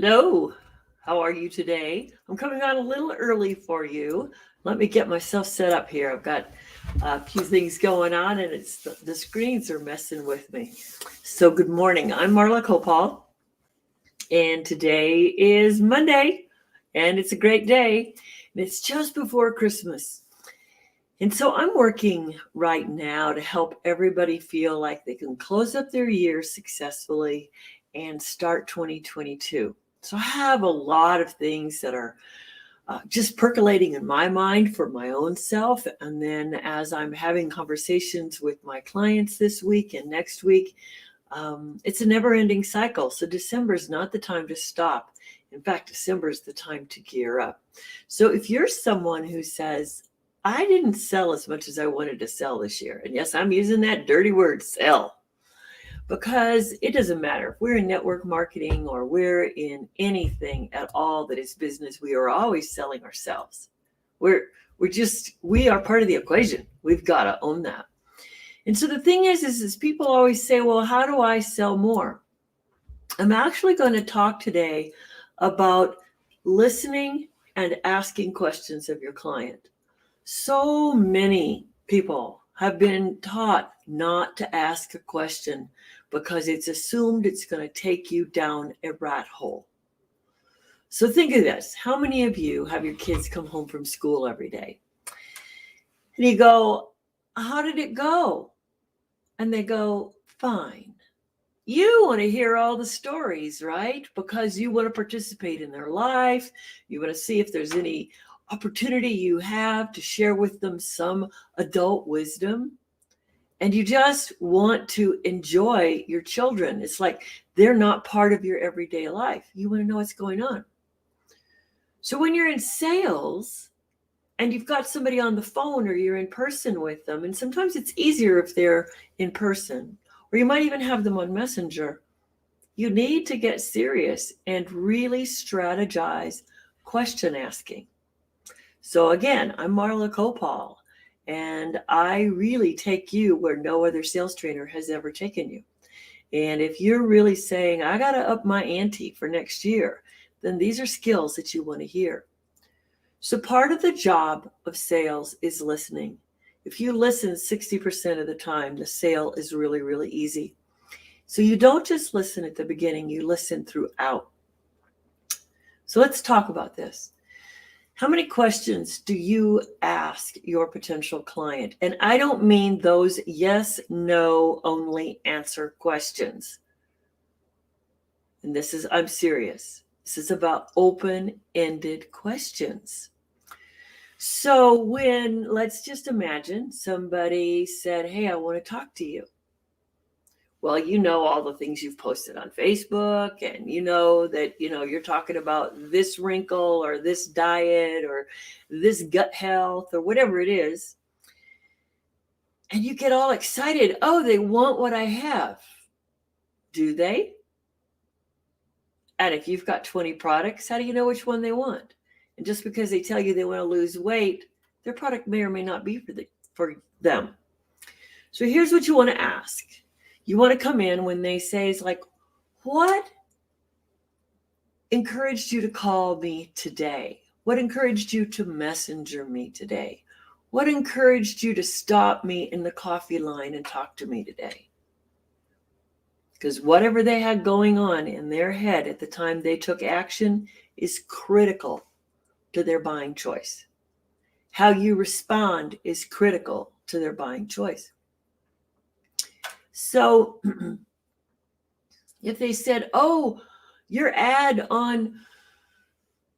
Hello, how are you today? I'm coming on a little early for you. Let me get myself set up here. I've got a few things going on and it's the screens are messing with me. So good morning. I'm Marla Copal and today is Monday and it's a great day. And it's just before Christmas. And so I'm working right now to help everybody feel like they can close up their year successfully and start 2022. So I have a lot of things that are just percolating in my mind for my own self. And then as I'm having conversations with my clients this week and next week, it's a never ending cycle. So December is not the time to stop. In fact, December is the time to gear up. So if you're someone who says, I didn't sell as much as I wanted to sell this year. And yes, I'm using that dirty word, sell, because it doesn't matter if we're in network marketing or we're in anything at all that is business. We are always selling ourselves. We are part of the equation. We've got to own that. And so the thing is people always say, well, how do I sell more? I'm actually going to talk today about listening and asking questions of your client. So many people have been taught not to ask a question because it's assumed it's going to take you down a rat hole. So think of this. How many of you have your kids come home from school every day? And you go, how did it go? And they go, fine. You want to hear all the stories, right? Because you want to participate in their life. You want to see if there's any opportunity you have to share with them some adult wisdom. And you just want to enjoy your children. It's like they're not part of your everyday life. You want to know what's going on. So when you're in sales and you've got somebody on the phone or you're in person with them, and sometimes it's easier if they're in person, or you might even have them on Messenger, you need to get serious and really strategize question asking. So again, I'm Marla Copal, and I really take you where no other sales trainer has ever taken you. And if you're really saying, I got to up my ante for next year, then these are skills that you want to hear. So part of the job of sales is listening. If you listen 60% of the time, the sale is really, really easy. So you don't just listen at the beginning, you listen throughout. So let's talk about this. How many questions do you ask your potential client? And I don't mean those yes, no, only answer questions. And I'm serious. This is about open-ended questions. So let's just imagine somebody said, hey, I want to talk to you. Well, you know all the things you've posted on Facebook, and you know that, you're talking about this wrinkle or this diet or this gut health or whatever it is. And you get all excited. Oh, they want what I have. Do they? And if you've got 20 products, how do you know which one they want? And just because they tell you they want to lose weight, their product may or may not be for them. So here's what you want to ask. You want to come in when they say, it's like, what encouraged you to call me today? What encouraged you to messenger me today? What encouraged you to stop me in the coffee line and talk to me today? Because whatever they had going on in their head at the time they took action is critical to their buying choice. How you respond is critical to their buying choice. So if they said, your ad on,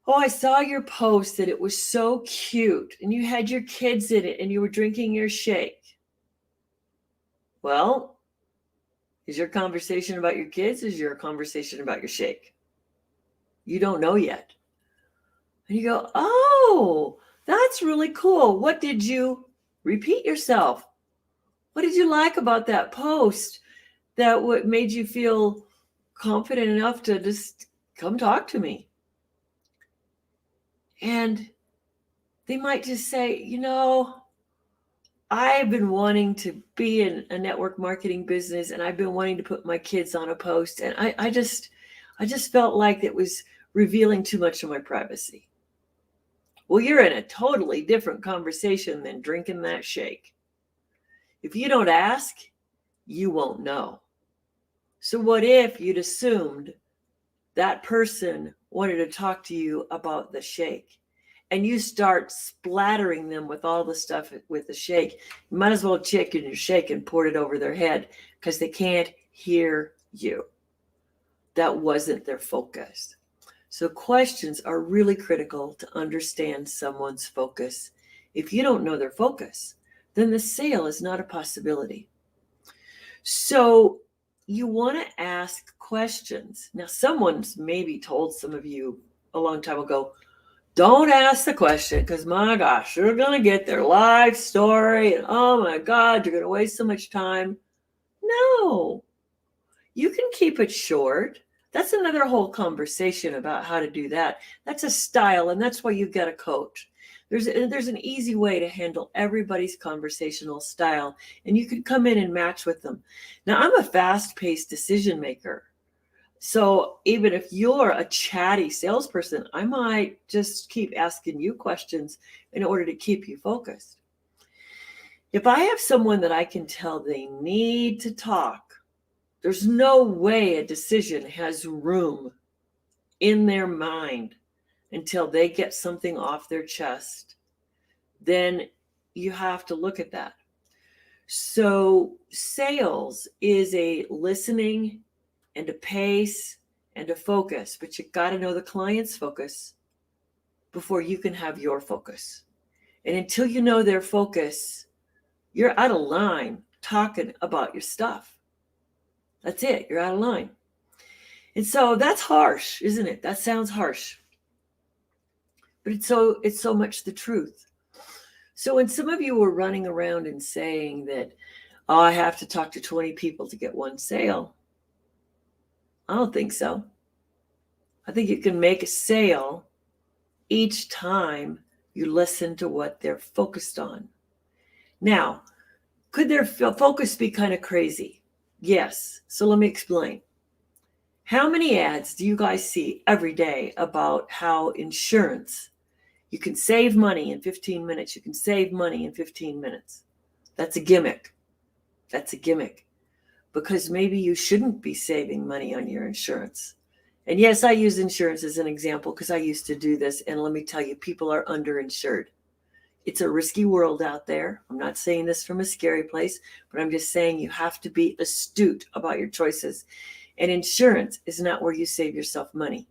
I saw your post that it was so cute and you had your kids in it and you were drinking your shake. Well, is your conversation about your kids? Is your conversation about your shake? You don't know yet. And you go, that's really cool. What did you repeat yourself? What did you like about that post that what made you feel confident enough to just come talk to me? And they might just say, I've been wanting to be in a network marketing business and I've been wanting to put my kids on a post. And I I just felt like it was revealing too much of my privacy. Well, you're in a totally different conversation than drinking that shake. If you don't ask, you won't know. So what if you'd assumed that person wanted to talk to you about the shake, and you start splattering them with all the stuff with the shake? You might as well check in your shake and pour it over their head because they can't hear you. That wasn't their focus. So questions are really critical to understand someone's focus. If you don't know their focus, then the sale is not a possibility. So you want to ask questions. Now, someone's maybe told some of you a long time ago, don't ask the question because, my gosh, you're going to get their life story and, oh my God, you're going to waste so much time. No, you can keep it short. That's another whole conversation about how to do that. That's a style, and that's why you've got a coach. There's an easy way to handle everybody's conversational style, and you can come in and match with them. Now, I'm a fast-paced decision maker. So even if you're a chatty salesperson, I might just keep asking you questions in order to keep you focused. If I have someone that I can tell they need to talk, there's no way a decision has room in their mind until they get something off their chest. Then you have to look at that. So sales is a listening and a pace and a focus, but you got to know the client's focus before you can have your focus. And until you know their focus, you're out of line talking about your stuff. That's it. You're out of line. And so that's harsh, isn't it? That sounds harsh. But it's so much the truth. So when some of you were running around and saying that, oh, I have to talk to 20 people to get one sale, I don't think so. I think you can make a sale each time you listen to what they're focused on. Now, could their focus be kind of crazy? Yes. So let me explain. How many ads do you guys see every day about how insurance, you can save money in 15 minutes. You can save money in 15 minutes. That's a gimmick. That's a gimmick. Because maybe you shouldn't be saving money on your insurance. And yes, I use insurance as an example because I used to do this. And let me tell you, people are underinsured. It's a risky world out there. I'm not saying this from a scary place, but I'm just saying you have to be astute about your choices. And insurance is not where you save yourself money.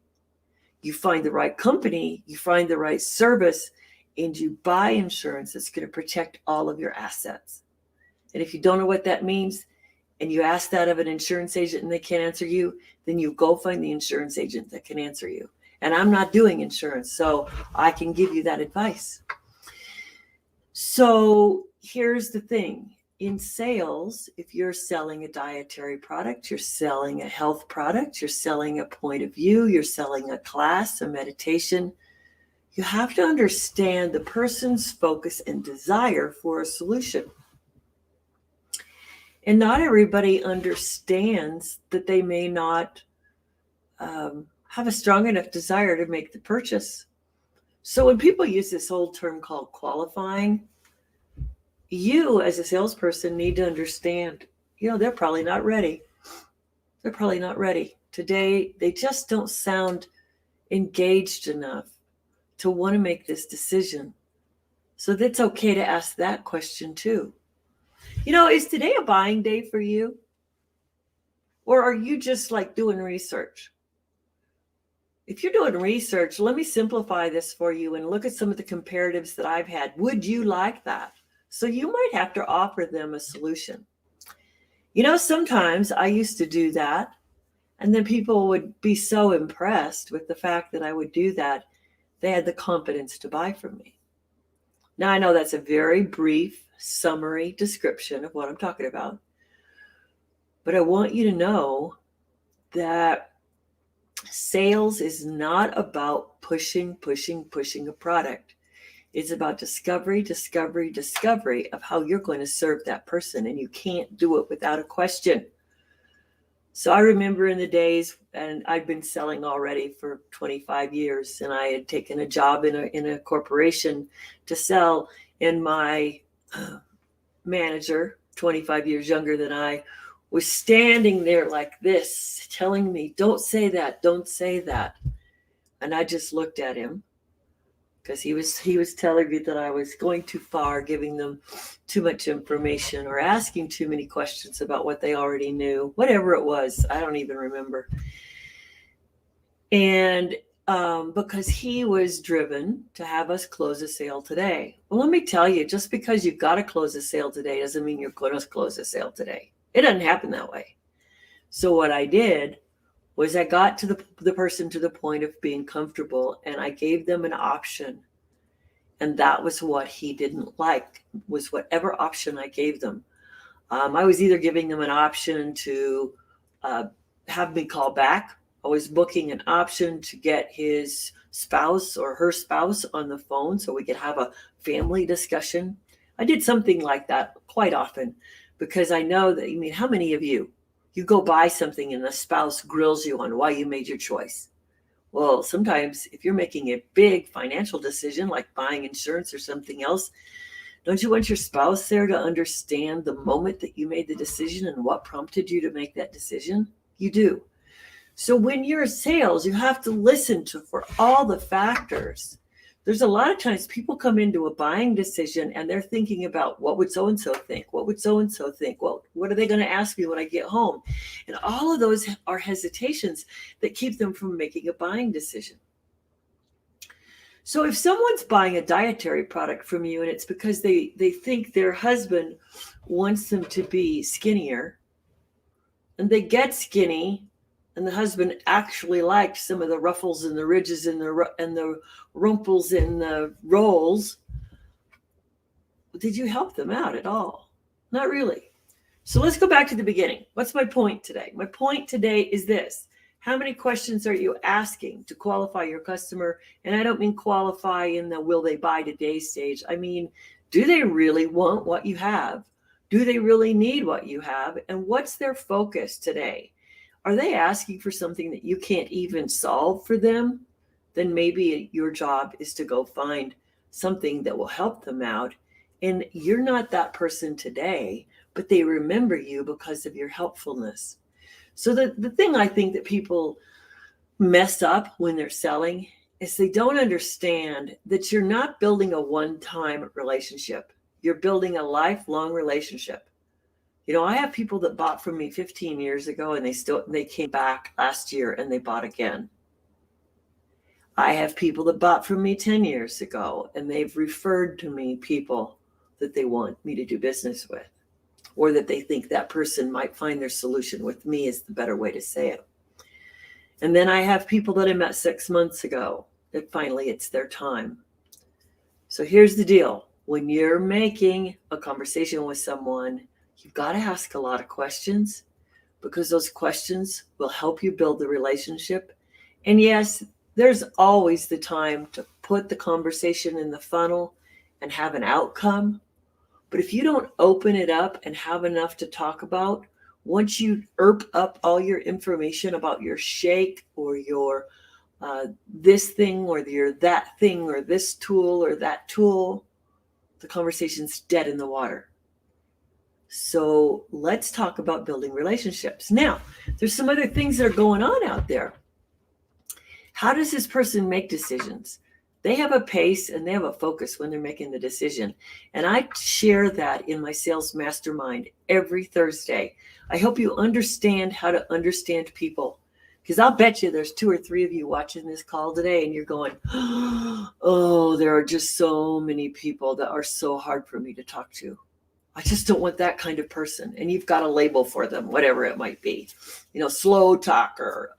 You find the right company, you find the right service, and you buy insurance that's going to protect all of your assets. And if you don't know what that means, and you ask that of an insurance agent and they can't answer you, then you go find the insurance agent that can answer you. And I'm not doing insurance, so I can give you that advice. So here's the thing. In sales, if you're selling a dietary product, you're selling a health product, you're selling a point of view, you're selling a class, a meditation, you have to understand the person's focus and desire for a solution. And not everybody understands that they may not have a strong enough desire to make the purchase. So when people use this old term called qualifying, you as a salesperson need to understand, they're probably not ready. They're probably not ready. Today, they just don't sound engaged enough to want to make this decision. So that's okay to ask that question too. Is today a buying day for you? Or are you just like doing research? If you're doing research, let me simplify this for you and look at some of the comparatives that I've had. Would you like that? So you might have to offer them a solution. Sometimes I used to do that, and then people would be so impressed with the fact that I would do that, they had the confidence to buy from me. Now, I know that's a very brief summary description of what I'm talking about, but I want you to know that sales is not about pushing a product. It's about discovery of how you're going to serve that person. And you can't do it without a question. So I remember in the days, and I'd been selling already for 25 years, and I had taken a job in a corporation to sell, and my manager, 25 years younger than I, was standing there like this, telling me, "Don't say that, don't say that." And I just looked at him because he was telling me that I was going too far, giving them too much information or asking too many questions about what they already knew, whatever it was. I don't even remember. And because he was driven to have us close a sale today. Well, let me tell you, just because you've got to close a sale today doesn't mean you're going to close a sale today. It doesn't happen that way. So what I did was I got to the person to the point of being comfortable, and I gave them an option. And that was what he didn't like, was whatever option I gave them. I was either giving them an option to have me call back. I was booking an option to get his spouse or her spouse on the phone so we could have a family discussion. I did something like that quite often because I know that, how many of you go buy something and the spouse grills you on why you made your choice? Well, sometimes if you're making a big financial decision like buying insurance or something else, don't you want your spouse there to understand the moment that you made the decision and what prompted you to make that decision? You do. So when you're in sales, you have to listen for all the factors. There's a lot of times people come into a buying decision and they're thinking about, what would so-and-so think? What would so-and-so think? Well, what are they going to ask me when I get home? And all of those are hesitations that keep them from making a buying decision. So if someone's buying a dietary product from you and it's because they think their husband wants them to be skinnier, and they get skinny, and the husband actually liked some of the ruffles and the ridges and the rumples and the rolls, did you help them out at all? Not really. So let's go back to the beginning. What's my point today? My point today is this. How many questions are you asking to qualify your customer? And I don't mean qualify in the will they buy today stage. I mean, do they really want what you have? Do they really need what you have? And what's their focus today? Are they asking for something that you can't even solve for them? Then maybe your job is to go find something that will help them out. And you're not that person today, but they remember you because of your helpfulness. So the thing I think that people mess up when they're selling is they don't understand that you're not building a one-time relationship. You're building a lifelong relationship. I have people that bought from me 15 years ago and they came back last year and they bought again. I have people that bought from me 10 years ago and they've referred to me people that they want me to do business with, or that they think that person might find their solution with me is the better way to say it. And then I have people that I met 6 months ago that finally it's their time. So here's the deal. When you're making a conversation with someone, you've got to ask a lot of questions because those questions will help you build the relationship. And yes, there's always the time to put the conversation in the funnel and have an outcome. But if you don't open it up and have enough to talk about, once you up all your information about your shake or your this thing or your that thing or this tool or that tool, the conversation's dead in the water. So let's talk about building relationships. Now, there's some other things that are going on out there. How does this person make decisions? They have a pace and they have a focus when they're making the decision. And I share that in my Sales Mastermind every Thursday. I hope you understand how to understand people. Because I'll bet you there's 2 or 3 of you watching this call today and you're going, oh, there are just so many people that are so hard for me to talk to. I just don't want that kind of person. And you've got a label for them, whatever it might be. Slow talker,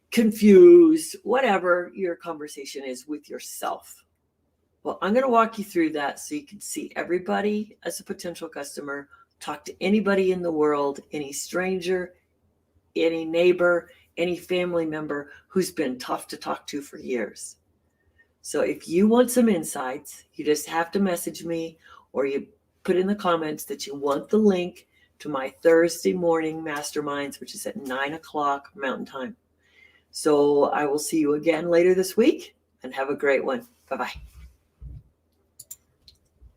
confused, whatever your conversation is with yourself. Well, I'm going to walk you through that so you can see everybody as a potential customer, talk to anybody in the world, any stranger, any neighbor, any family member who's been tough to talk to for years. So if you want some insights, you just have to message me or you put in the comments that you want the link to my Thursday morning masterminds, which is at 9 o'clock Mountain Time. So I will see you again later this week, and have a great one. Bye-bye.